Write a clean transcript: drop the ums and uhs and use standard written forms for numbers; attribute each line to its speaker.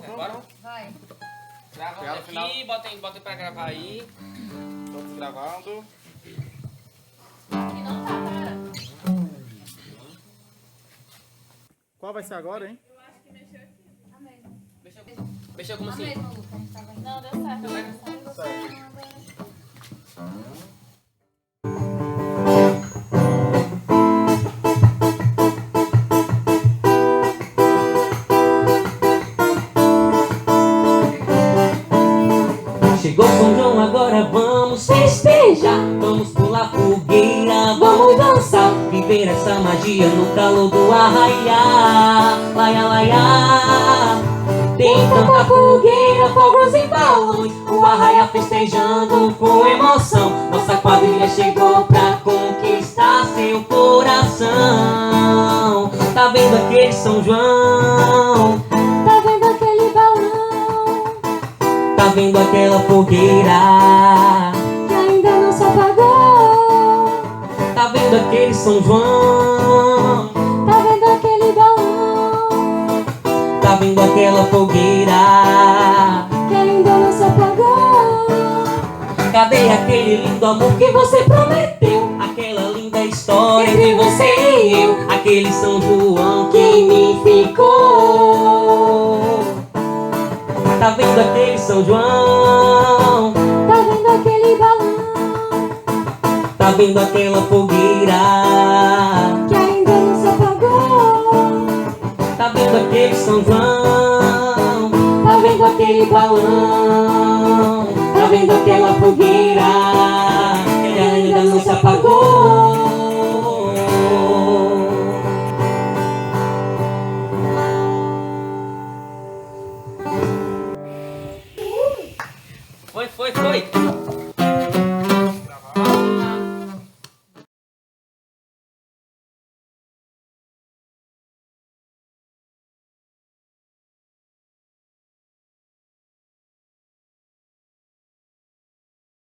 Speaker 1: Bora?
Speaker 2: Vai.
Speaker 1: Gravando
Speaker 3: Grava no final.
Speaker 1: aqui, bota pra gravar aí.
Speaker 3: Todos gravando.
Speaker 2: Aqui não tá, cara.
Speaker 3: Qual vai ser agora, hein?
Speaker 2: A mesma.
Speaker 1: Mexeu como
Speaker 2: A
Speaker 1: assim?
Speaker 2: mesma, Luca. A gente tava indo.
Speaker 4: Não, deu certo.
Speaker 5: Chegou São João, agora vamos festejar. Vamos pular fogueira, vamos dançar. Viver essa magia no calor do arraiá. Laia, laia. Tem tanta fogueira, fogos e balões. O arraia festejando com emoção. Nossa quadrilha chegou pra conquistar seu coração. Tá vendo aquele São João?
Speaker 4: Tá vendo aquele balão
Speaker 5: Tá vendo aquela fogueira?
Speaker 4: que ainda não se apagou?
Speaker 5: Tá vendo aquele São João?
Speaker 4: Tá vendo aquele balão
Speaker 5: Tá vendo aquela fogueira?
Speaker 4: que ainda não se apagou?
Speaker 5: Cadê aquele lindo amor que você prometeu? Aquela linda história entre você e eu. Aquele São João que em mim ficou. Tá vendo aquele São João?
Speaker 4: Tá vendo aquele balão
Speaker 5: Tá vendo aquela fogueira?
Speaker 4: que ainda não se apagou?
Speaker 5: Tá vendo aquele São João? Tá vendo aquele balão? Tá vendo aquela fogueira que ainda não se apagou?
Speaker 1: Foi.